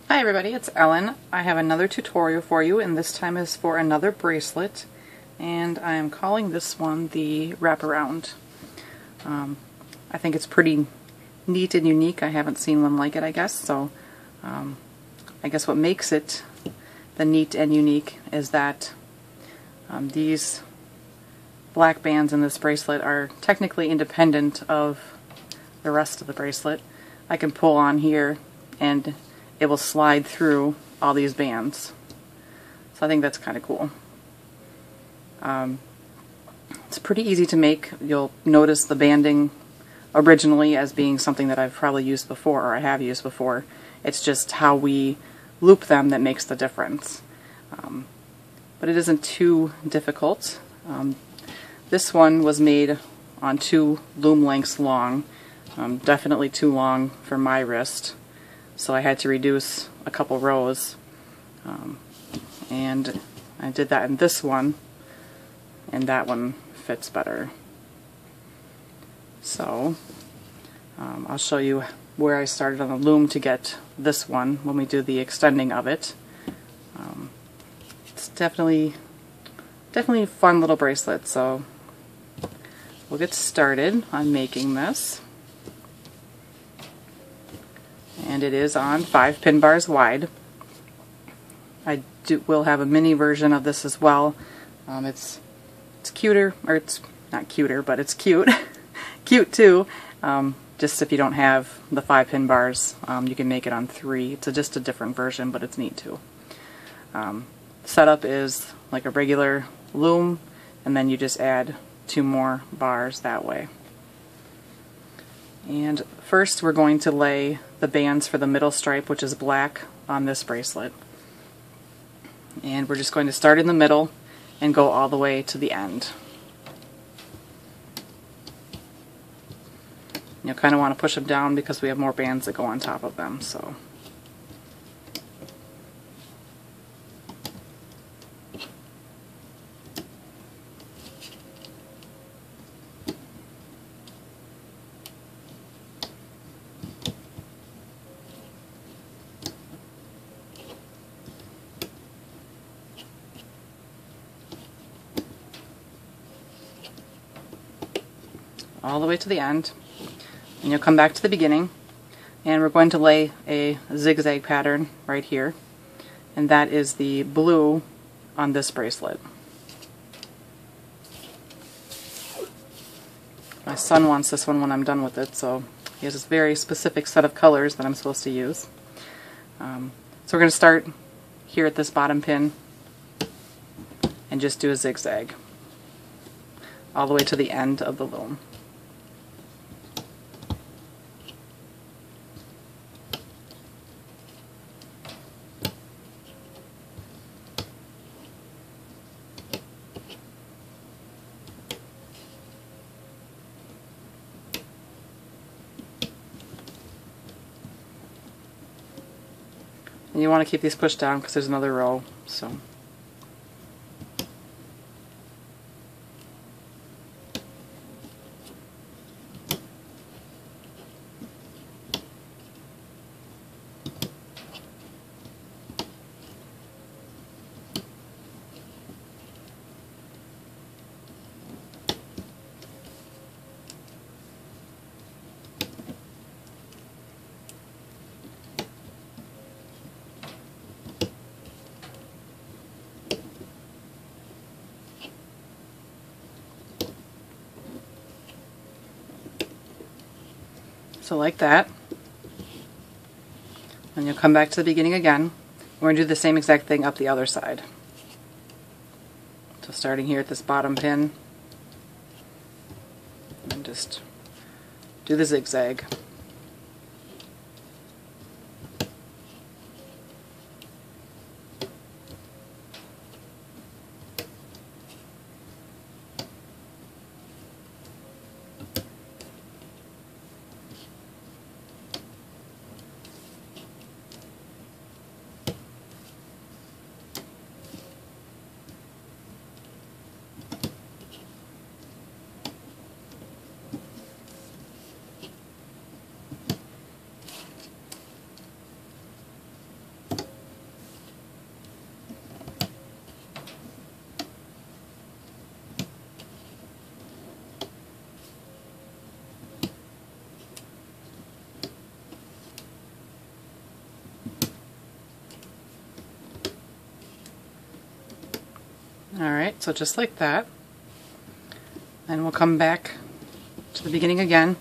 Hi everybody, it's Ellen. I have another tutorial for you, and this time is for another bracelet, and I am calling this one the wraparound. I think it's pretty neat and unique. I haven't seen one like it, I guess, so I guess what makes it the neat and unique is that these black bands in this bracelet are technically independent of the rest of the bracelet. I can pull on here and it will slide through all these bands. So I think that's kind of cool. It's pretty easy to make. You'll notice the banding originally as being something that I've probably used before, or I have used before. It's just how we loop them that makes the difference. But it isn't too difficult. This one was made on 2 loom lengths long, definitely too long for my wrist. So I had to reduce a couple rows, and I did that in this one, and that one fits better. So I'll show you where I started on the loom to get this one when we do the extending of it. It's definitely a fun little bracelet, so we'll get started on making this. And it is on 5 pin bars wide. I will have a mini version of this as well. It's cuter, or it's not cuter, but it's cute. Cute too. Just if you don't have the 5 pin bars, you can make it on 3. It's just a different version, but it's neat too. Setup is like a regular loom, and then you just add 2 more bars that way. And first we're going to lay the bands for the middle stripe, which is black, on this bracelet. And we're just going to start in the middle and go all the way to the end. You'll kind of want to push them down because we have more bands that go on top of them. So. All the way to the end, and you'll come back to the beginning, and we're going to lay a zigzag pattern right here, and that is the blue on this bracelet. My son wants this one when I'm done with it, so he has this very specific set of colors that I'm supposed to use. So we're going to start here at this bottom pin and just do a zigzag all the way to the end of the loom. And you want to keep these pushed down because there's another row, so. So like that, and you'll come back to the beginning again. We're going to do the same exact thing up the other side. So starting here at this bottom pin, and just do the zigzag. Alright, so just like that. And we'll come back to the beginning again.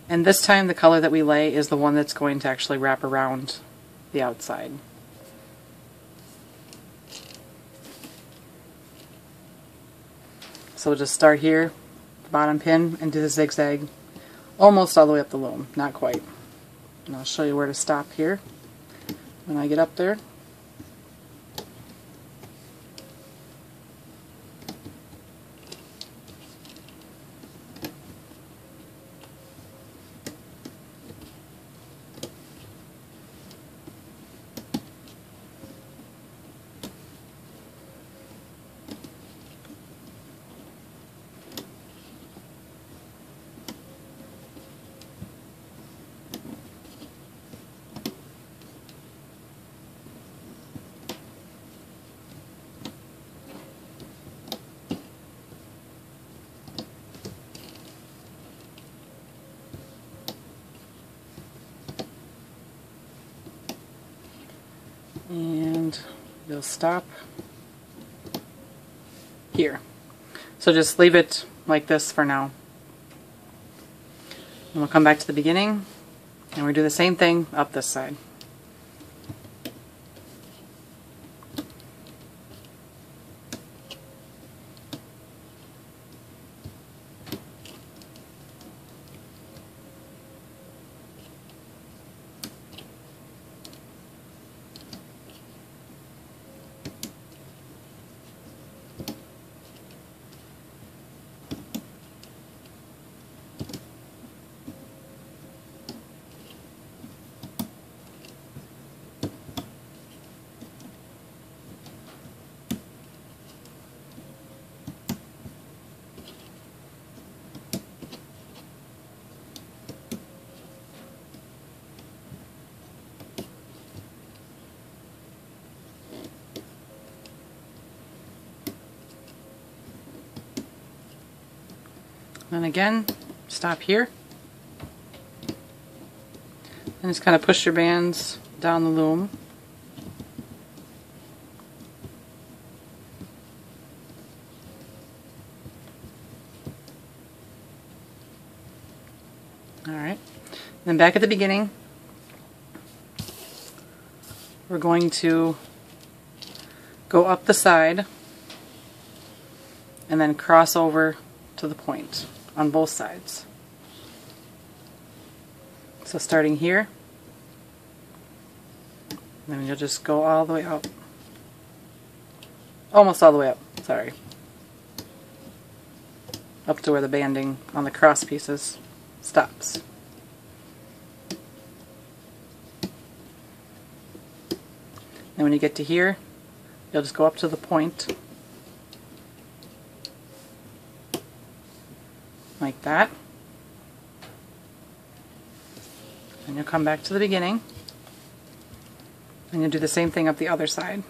And this time the color that we lay is the one that's going to actually wrap around the outside. So we'll just start here, the bottom pin, and do the zigzag almost all the way up the loom. Not quite. And I'll show you where to stop here when I get up there. And you'll stop here. So just leave it like this for now. And we'll come back to the beginning and we'll do the same thing up this side. And again, stop here. And just kind of push your bands down the loom. Alright. Then back at the beginning, we're going to go up the side and then cross over to the point on both sides. So starting here, then you'll just go all the way up. Almost all the way up, sorry. Up to where the banding on the cross pieces stops. And when you get to here, you'll just go up to the point like that. And you'll come back to the beginning and you'll do the same thing up the other side.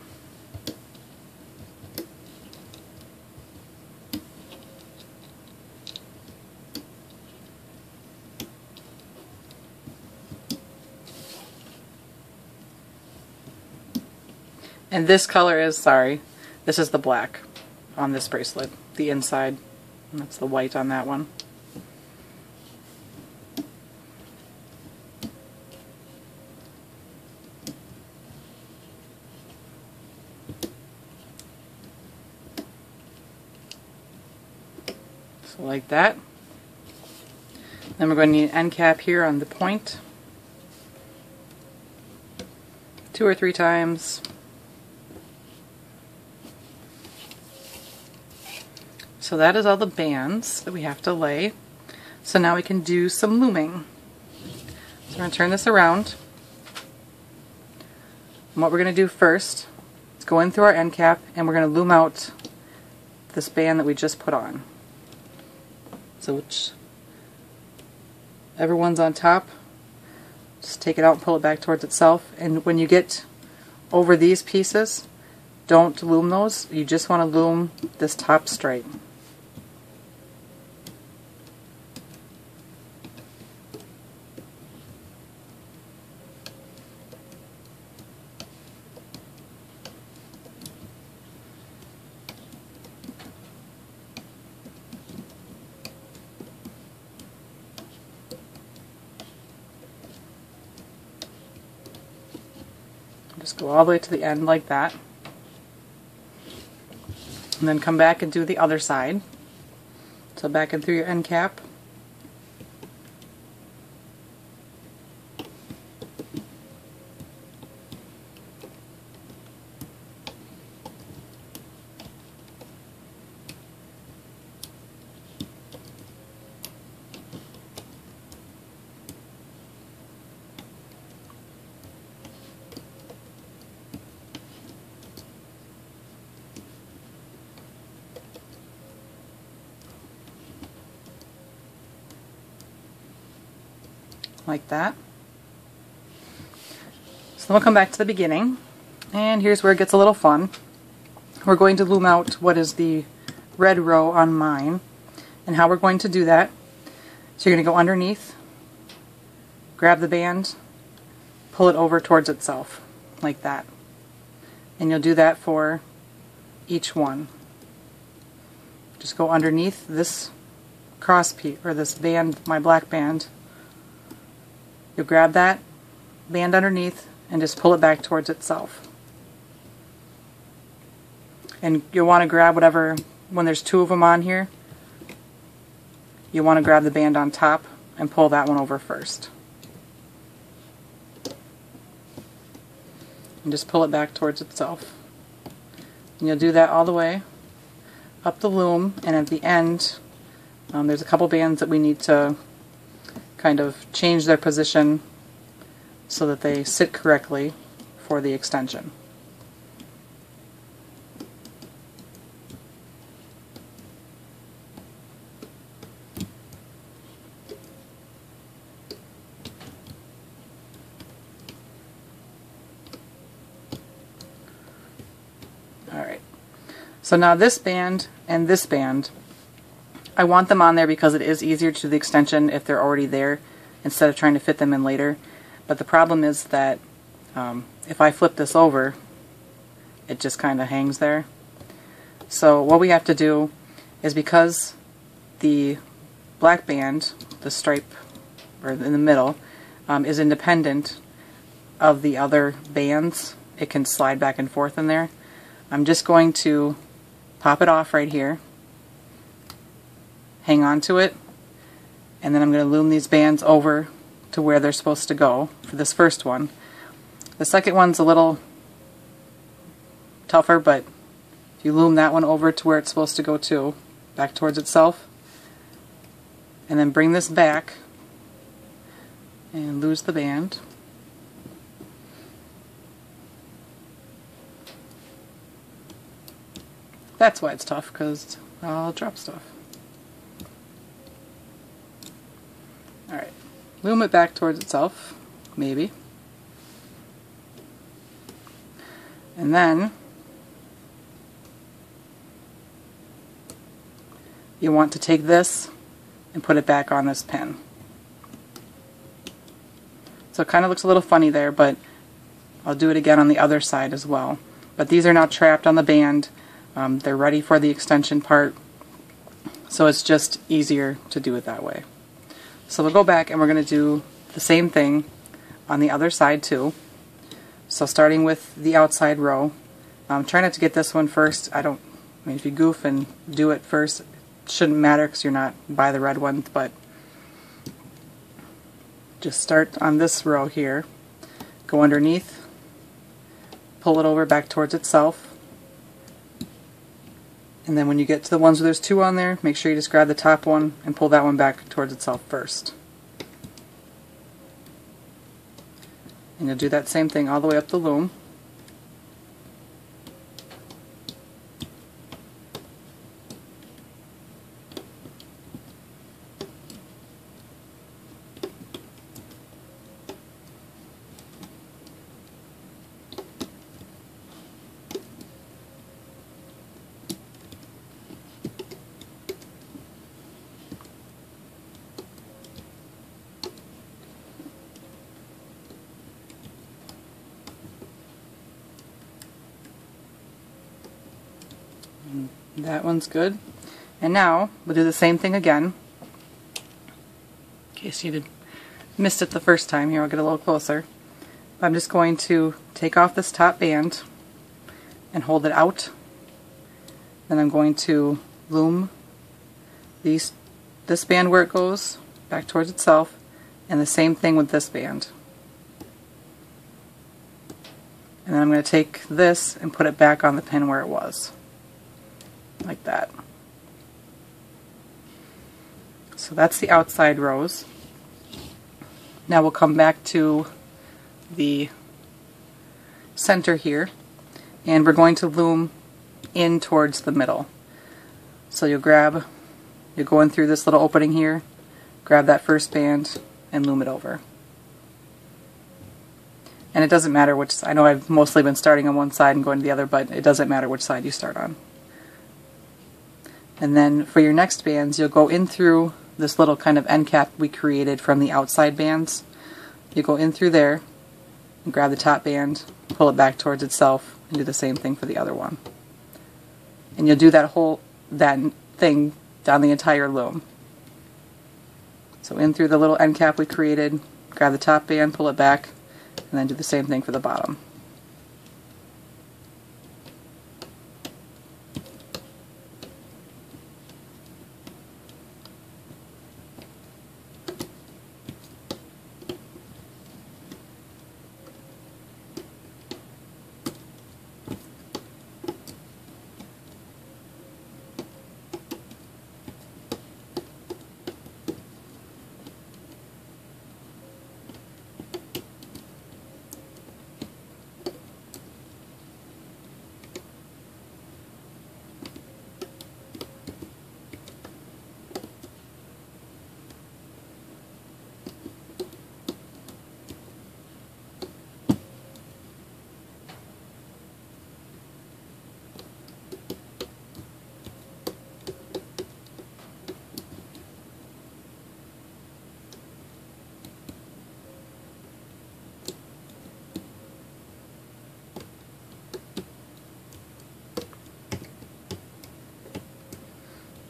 And this color is, sorry, this is the black on this bracelet, the inside. And that's the white on that one. So like that. Then we're going to need an end cap here on the point. 2 or 3 times. So that is all the bands that we have to lay. So now we can do some looming. So we're going to turn this around. And what we're going to do first is go in through our end cap and we're going to loom out this band that we just put on. So whichever one's on top, just take it out and pull it back towards itself. And when you get over these pieces, don't loom those. You just want to loom this top stripe. Just go all the way to the end like that. And then come back and do the other side. So back in through your end cap. Like that. So then we'll come back to the beginning, and here's where it gets a little fun. We're going to loom out what is the red row on mine, and how we're going to do that. So you're going to go underneath, grab the band, pull it over towards itself, like that. And you'll do that for each one. Just go underneath this cross piece, or this band, my black band. You'll grab that band underneath and just pull it back towards itself. And you'll want to grab whatever, when there's two of them on here, you want to grab the band on top and pull that one over first. And just pull it back towards itself. And you'll do that all the way up the loom, and at the end there's a couple bands that we need to kind of change their position so that they sit correctly for the extension. Alright, so now this band and this band, I want them on there because it is easier to do the extension if they're already there instead of trying to fit them in later. But the problem is that if I flip this over, it just kind of hangs there. So what we have to do is, because the black band, the stripe or in the middle, is independent of the other bands, it can slide back and forth in there. I'm just going to pop it off right here, hang on to it, and then I'm going to loom these bands over to where they're supposed to go for this first one. The second one's a little tougher, but if you loom that one over to where it's supposed to go to, back towards itself, and then bring this back and lose the band. That's why it's tough, because I'll drop stuff. Alright, loom it back towards itself, maybe. And then you want to take this and put it back on this pin. So it kind of looks a little funny there, but I'll do it again on the other side as well. But these are now trapped on the band. They're ready for the extension part, so it's just easier to do it that way. So we'll go back and we're going to do the same thing on the other side too. So starting with the outside row, try not to get this one first. I mean, if you goof and do it first, it shouldn't matter because you're not by the red one, but just start on this row here, go underneath, pull it over back towards itself, and then when you get to the ones where there's two on there, make sure you just grab the top one and pull that one back towards itself first. And you'll do that same thing all the way up the loom. That one's good. And now we'll do the same thing again. In case you missed it the first time, here I'll get a little closer. I'm just going to take off this top band and hold it out. Then I'm going to loom this band where it goes back towards itself, and the same thing with this band. And then I'm going to take this and put it back on the pin where it was, like that. So that's the outside rows. Now we'll come back to the center here, and we're going to loom in towards the middle. So you're going through this little opening here, grab that first band and loom it over. And it doesn't matter which side. I know I've mostly been starting on one side and going to the other, but it doesn't matter which side you start on. And then for your next bands, you'll go in through this little kind of end cap we created from the outside bands. You go in through there and grab the top band, pull it back towards itself, and do the same thing for the other one. And you'll do that thing down the entire loom. So in through the little end cap we created, grab the top band, pull it back, and then do the same thing for the bottom.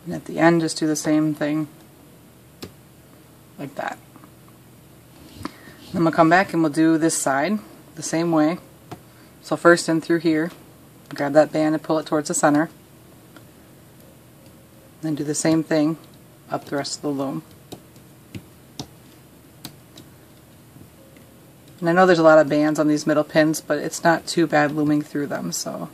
And at the end, just do the same thing, like that. Then we'll come back and we'll do this side the same way. So first in through here, grab that band and pull it towards the center. Then do the same thing up the rest of the loom. And I know there's a lot of bands on these middle pins, but it's not too bad looming through them, so.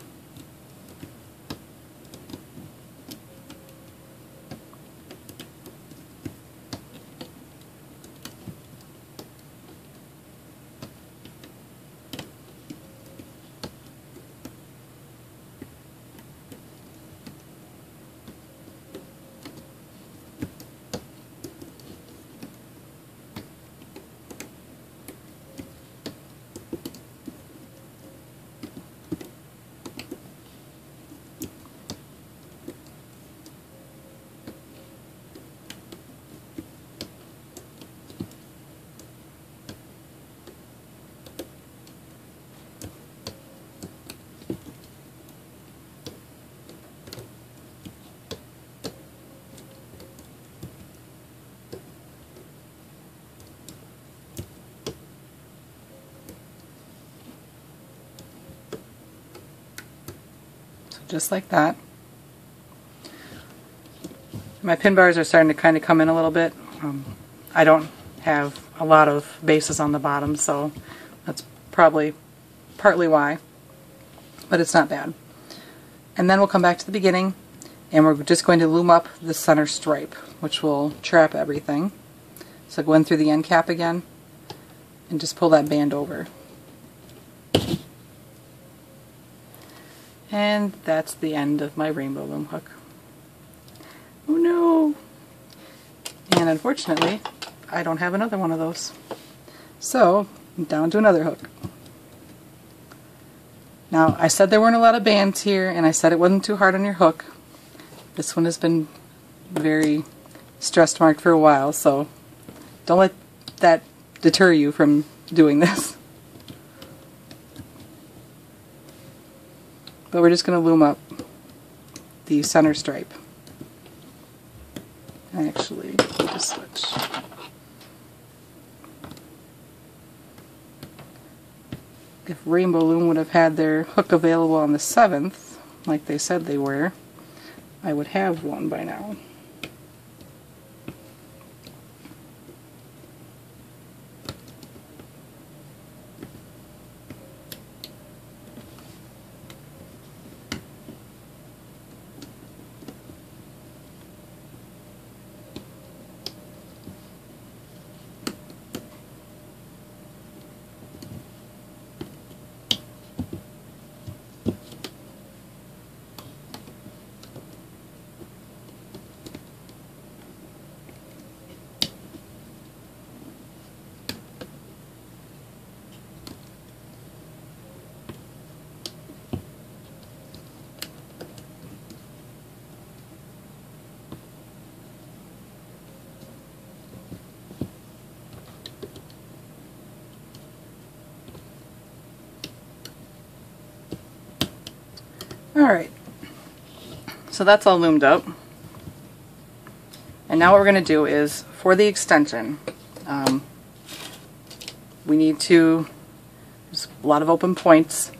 Just like that. My pin bars are starting to kind of come in a little bit. I don't have a lot of bases on the bottom, so that's probably partly why, but it's not bad. And then we'll come back to the beginning, and we're just going to loom up the center stripe, which will trap everything. So go in through the end cap again, and just pull that band over. And that's the end of my rainbow loom hook. Oh no! And unfortunately, I don't have another one of those. So, I'm down to another hook. Now, I said there weren't a lot of bands here, and I said it wasn't too hard on your hook. This one has been very stress marked for a while, so don't let that deter you from doing this. But we're just going to loom up the center stripe. Actually, let me just switch. if Rainbow Loom would have had their hook available on the 7th, like they said they were, I would have one by now. Alright, so that's all loomed up. And now what we're going to do is, for the extension, we need to, there's a lot of open points.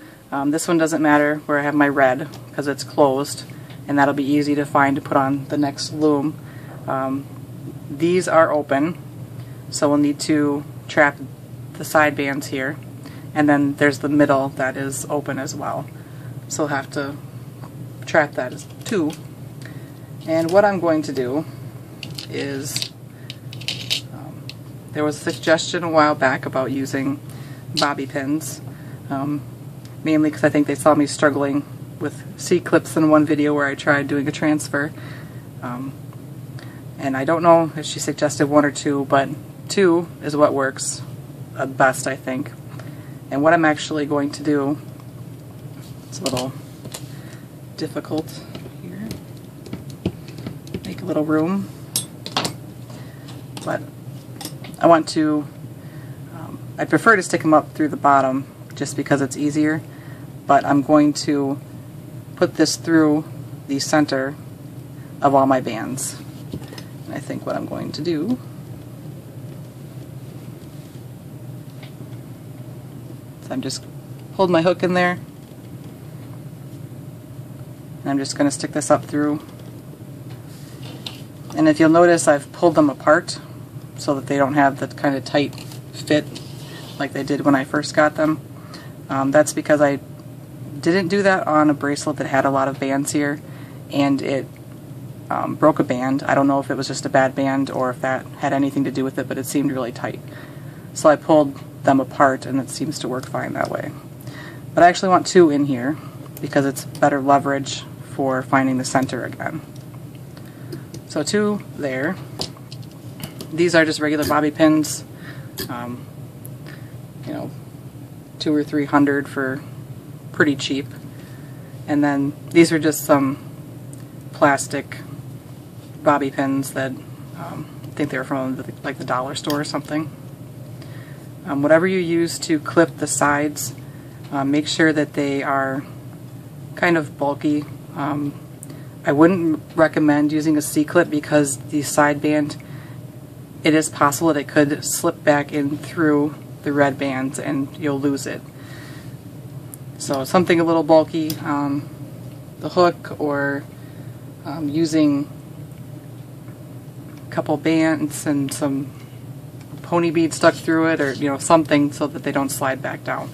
This one doesn't matter where I have my red because it's closed, and that'll be easy to find to put on the next loom. These are open, so we'll need to trap the side bands here, and then there's the middle that is open as well. So we'll have to trap that as two. And what I'm going to do is, there was a suggestion a while back about using bobby pins, mainly because I think they saw me struggling with C-clips in one video where I tried doing a transfer. And I don't know if she suggested one or two, but two is what works best, I think. And what I'm actually going to do, it's a little difficult here, make a little room, but I want to, I prefer to stick them up through the bottom just because it's easier, but I'm going to put this through the center of all my bands. And I think what I'm going to do, so I'm just hold my hook in there, and I'm just going to stick this up through. And if you'll notice, I've pulled them apart so that they don't have that kind of tight fit like they did when I first got them. That's because I didn't do that on a bracelet that had a lot of bands here, and it broke a band. I don't know if it was just a bad band or if that had anything to do with it, but it seemed really tight. So I pulled them apart, and it seems to work fine that way. But I actually want two in here because it's better leverage for finding the center again. So two there. These are just regular bobby pins, you know, 200 or 300 for pretty cheap. And then these are just some plastic bobby pins that I think they were from like the dollar store or something. Whatever you use to clip the sides, make sure that they are kind of bulky. I wouldn't recommend using a C-clip because the side band, it is possible that it could slip back in through the red bands and you'll lose it. So something a little bulky, the hook, or using a couple bands and some pony beads stuck through it, or something so that they don't slide back down.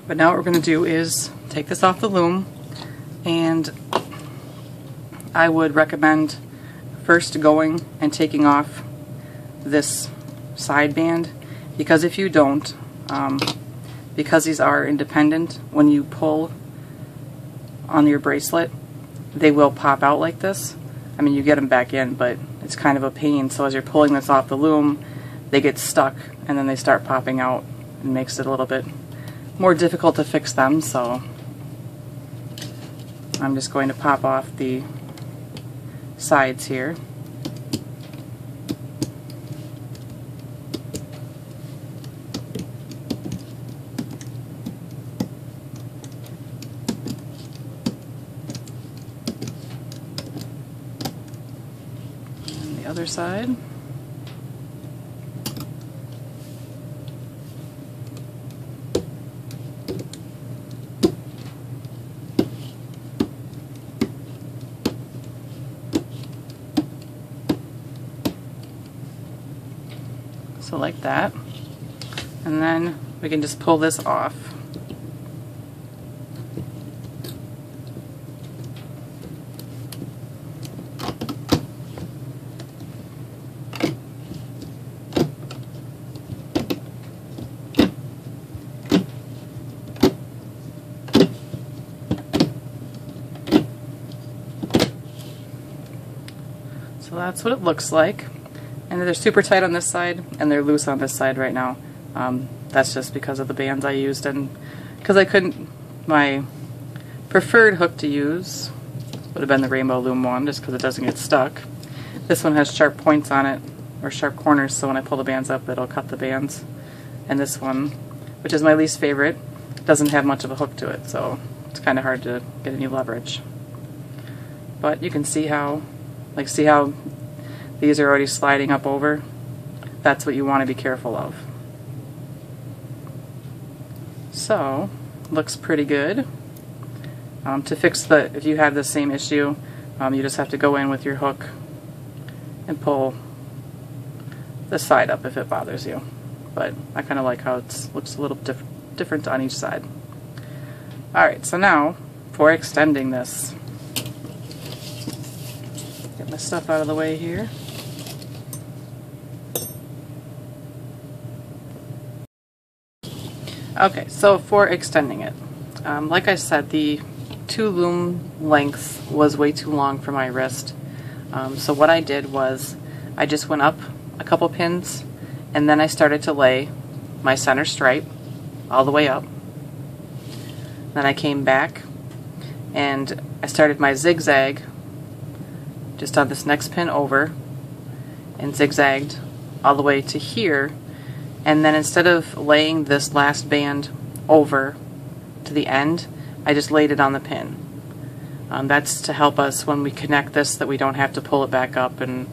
But now what we're going to do is take this off the loom, and I would recommend first going and taking off this side band, because if you don't, because these are independent, when you pull on your bracelet, they will pop out like this. I mean, you get them back in, but it's kind of a pain. So as you're pulling this off the loom, they get stuck and then they start popping out, and makes it a little bit more difficult to fix them. So I'm just going to pop off the sides here. Other side. So like that. And then we can just pull this off. So that's what it looks like. And they're super tight on this side, and they're loose on this side right now. That's just because of the bands I used, and because I couldn't, my preferred hook to use would have been the Rainbow Loom one, just because it doesn't get stuck. This one has sharp points on it, or sharp corners, so when I pull the bands up, it'll cut the bands. And this one, which is my least favorite, doesn't have much of a hook to it, so it's kind of hard to get any leverage. But you can see how, see how these are already sliding up over? That's what you want to be careful of. So, looks pretty good. To fix if you have the same issue, you just have to go in with your hook and pull the side up if it bothers you. But I kind of like how it looks a little different on each side. Alright, so now for extending this. Get my stuff out of the way here. Okay, so for extending it, like I said, the 2 loom length was way too long for my wrist. So what I did was I just went up a couple pins, and then I started to lay my center stripe all the way up. Then I came back and I started my zigzag just on this next pin over and zigzagged all the way to here. And then instead of laying this last band over to the end, I just laid it on the pin. That's to help us when we connect this, that we don't have to pull it back up, and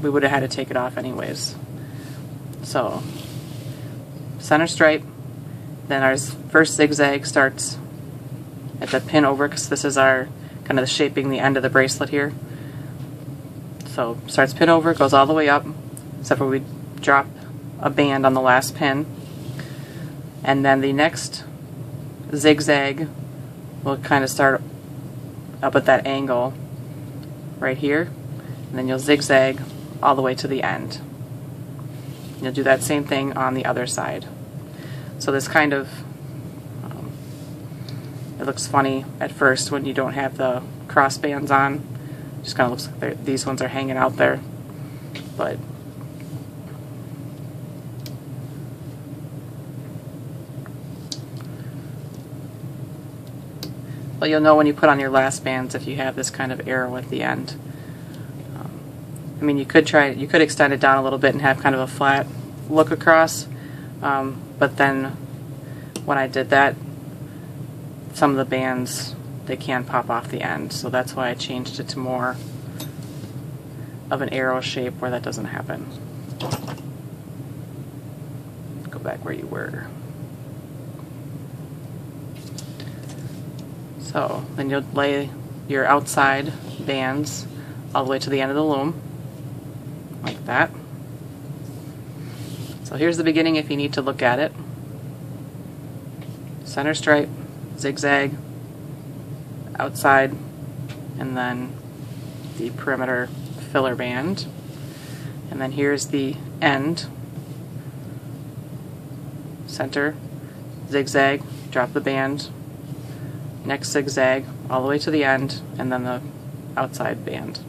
we would have had to take it off anyways. So, center stripe, then our first zigzag starts at the pin over, because this is our kind of shaping the end of the bracelet here. So, starts pin over, goes all the way up, except for we drop a band on the last pin, and then the next zigzag will kind of start up at that angle right here, and then you'll zigzag all the way to the end. And you'll do that same thing on the other side. So this kind of it looks funny at first when you don't have the cross bands on. It just kind of looks like these ones are hanging out there, but you'll know when you put on your last bands if you have this kind of arrow at the end. I mean, you could extend it down a little bit and have kind of a flat look across, but then when I did that, some of the bands, they can pop off the end, so that's why I changed it to more of an arrow shape where that doesn't happen. Go back where you were. So then you'll lay your outside bands all the way to the end of the loom, like that. So here's the beginning if you need to look at it. Center stripe, zigzag, outside, and then the perimeter filler band. And then here's the end. Center, zigzag, drop the band, next zigzag all the way to the end, and then the outside band.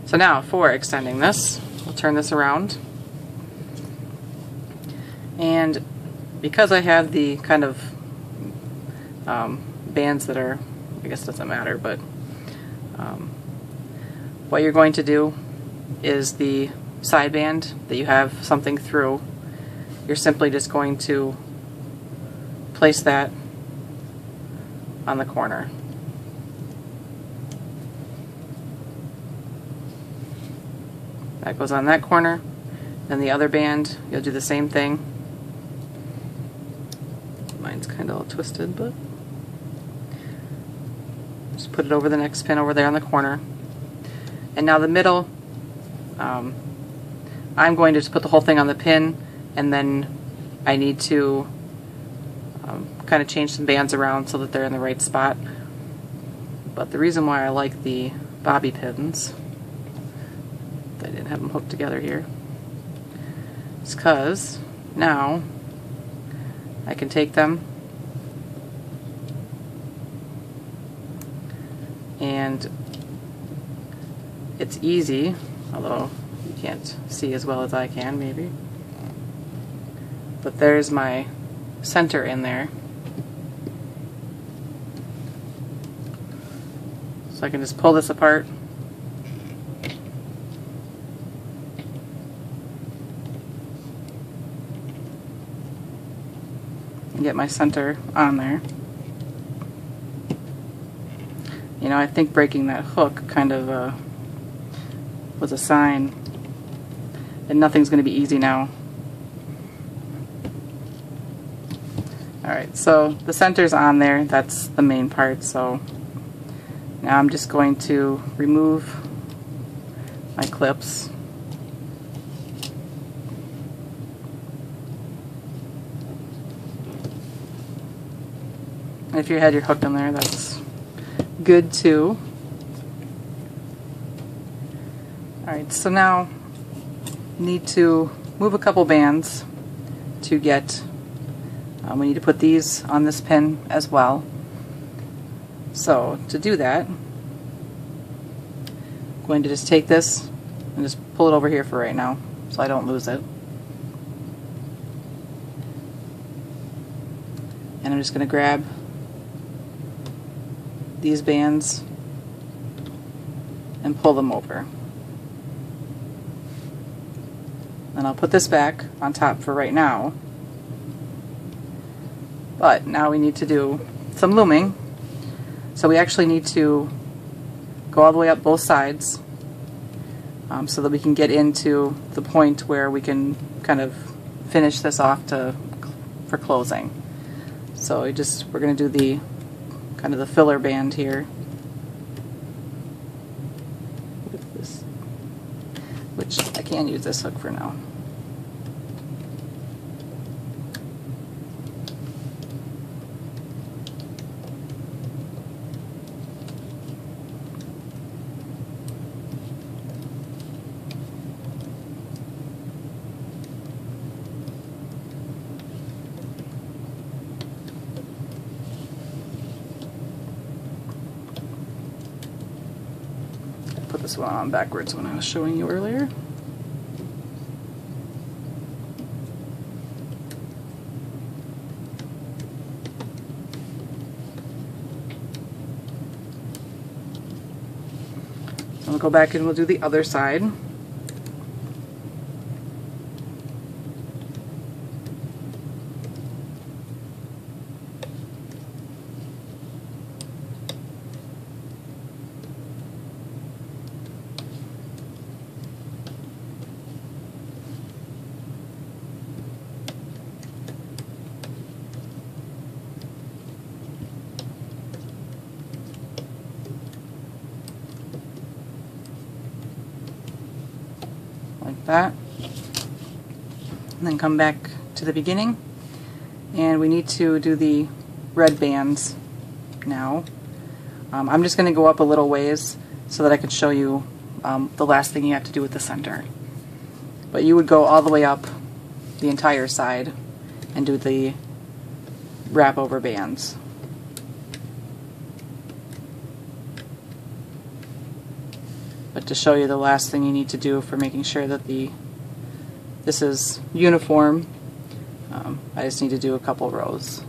So now for extending this, we'll turn this around, and because I have the kind of bands that are, I guess it doesn't matter, but what you're going to do is the side band that you have something through, you're simply just going to place that on the corner. That goes on that corner. Then the other band, you'll do the same thing. Mine's kind of all twisted, but just put it over the next pin over there on the corner. And now the middle, I'm I'm going to just put the whole thing on the pin, and then I need to kind of change some bands around so that they're in the right spot. But the reason why I like the bobby pins, I didn't have them hooked together here, is because now I can take them and it's easy, although you can't see as well as I can maybe, but there's my center in there. So I can just pull this apart and get my center on there. You know, I think breaking that hook kind of was a sign that nothing's going to be easy now. Alright, so the center's on there, that's the main part, so now I'm just going to remove my clips. And if you had your hook in there, that's good too. Alright, so now need to move a couple bands to get, we need to put these on this pin as well. So to do that, I'm going to just take this and just pull it over here for right now so I don't lose it. And I'm just going to grab these bands and pull them over. And I'll put this back on top for right now. But now we need to do some looming. So we actually need to go all the way up both sides so that we can get into the point where we can kind of finish this off for closing. So we're going to do the kind of the filler band here with this, which I can use this hook for now. Put this one on backwards when I was showing you earlier. So we'll go back and we'll do the other side. Like that, and then come back to the beginning, and we need to do the red bands now. I'm just going to go up a little ways so that I can show you the last thing you have to do with the center. But you would go all the way up the entire side and do the wrap over bands. But to show you the last thing you need to do for making sure that this is uniform, I just need to do a couple rows.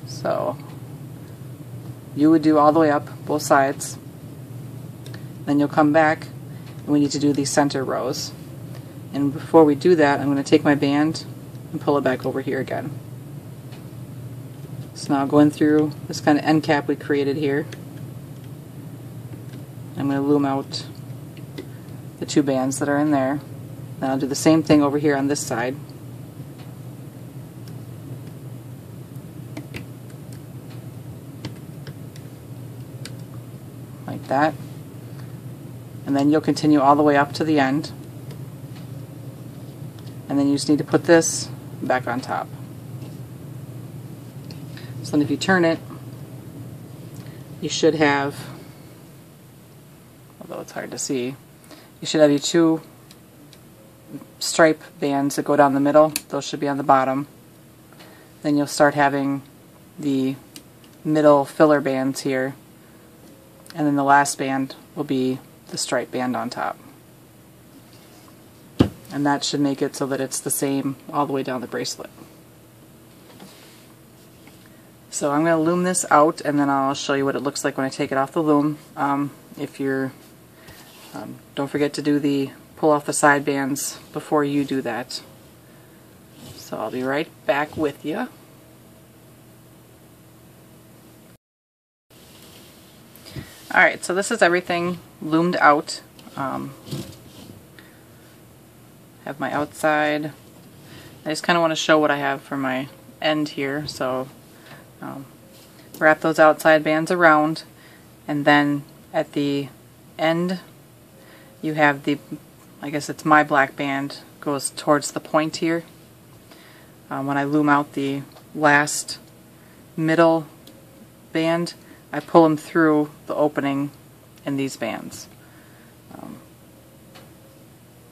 So you would do all the way up both sides, then you'll come back and we need to do these center rows. And before we do that, I'm going to take my band and pull it back over here again. So now going through this kind of end cap we created here, I'm going to loom out the two bands that are in there. Then I'll do the same thing over here on this side. like that. And then you'll continue all the way up to the end. And then you just need to put this back on top. So then if you turn it, you should have, although it's hard to see, you should have your two stripe bands that go down the middle. Those should be on the bottom. Then you'll start having the middle filler bands here, and then the last band will be the stripe band on top. And that should make it so that it's the same all the way down the bracelet. So I'm going to loom this out, and then I'll show you what it looks like when I take it off the loom. If you're, don't forget to pull off the side bands before you do that. So I'll be right back with you. Alright, so this is everything loomed out. Have my outside. I just kind of want to show what I have for my end here. So wrap those outside bands around, and then at the end you have the, I guess it's my black band, goes towards the point here. When I loom out the last middle band, I pull them through the opening in these bands.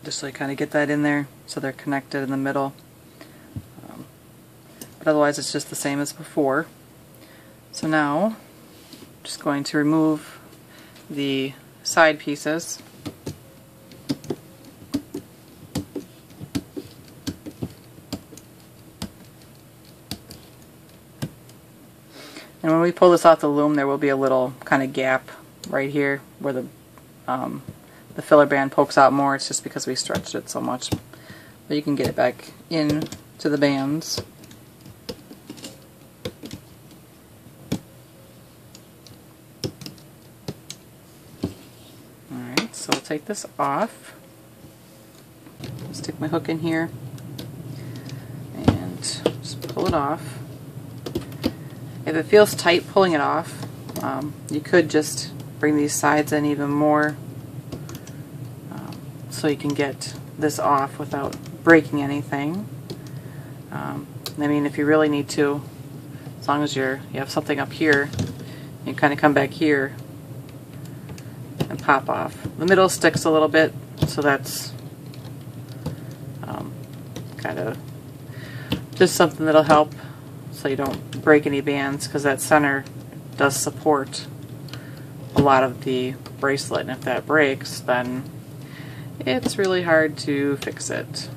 Just so you kind of get that in there so they're connected in the middle. But otherwise it's just the same as before. So now I'm just going to remove the side pieces. And when we pull this off the loom, there will be a little kind of gap right here where the filler band pokes out more. It's just because we stretched it so much. But you can get it back in to the bands. Alright, so I'll take this off. Stick my hook in here and just pull it off. If it feels tight pulling it off, you could just bring these sides in even more so you can get this off without breaking anything. I mean, if you really need to, as long as you have something up here, you kind of come back here and pop off. The middle sticks a little bit, so that's kind of just something that'll help so you don't break any bands, because that center does support a lot of the bracelet, and if that breaks, then it's really hard to fix it.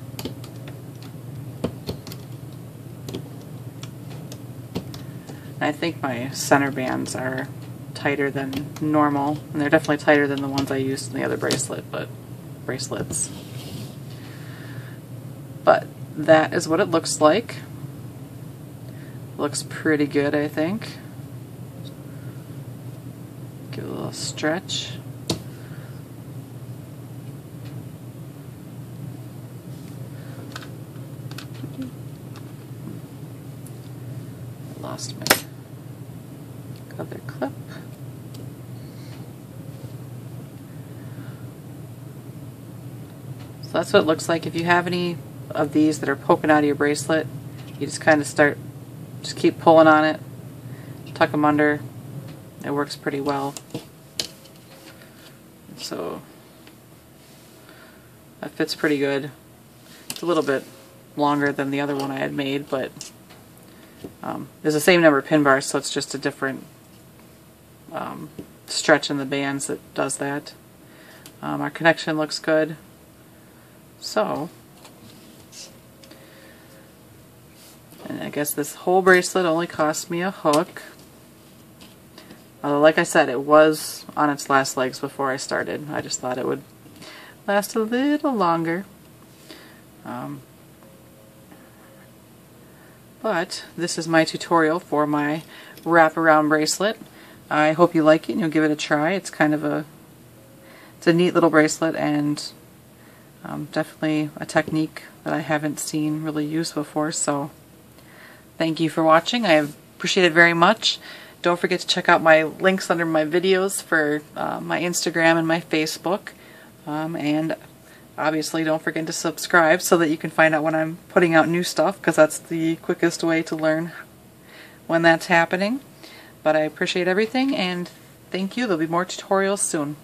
And I think my center bands are tighter than normal, and they're definitely tighter than the ones I used in the other bracelets. But that is what it looks like. Looks pretty good, I think. Give it a little stretch. Lost my other clip. So that's what it looks like. If you have any of these that are poking out of your bracelet, you just kind of just keep pulling on it, tuck them under. It works pretty well. So that fits pretty good. It's a little bit longer than the other one I had made, but there's the same number of pin bars, so it's just a different stretch in the bands that does that. Our connection looks good. So, and I guess this whole bracelet only cost me a hook. Like I said, it was on its last legs before I started. I just thought it would last a little longer. But this is my tutorial for my wraparound bracelet. I hope you like it and you'll give it a try. It's kind of it's a neat little bracelet, and definitely a technique that I haven't seen really used before. So thank you for watching. I appreciate it very much, Don't forget to check out my links under my videos for my Instagram and my Facebook. And obviously don't forget to subscribe so that you can find out when I'm putting out new stuff, because that's the quickest way to learn when that's happening. But I appreciate everything, and thank you. There'll be more tutorials soon.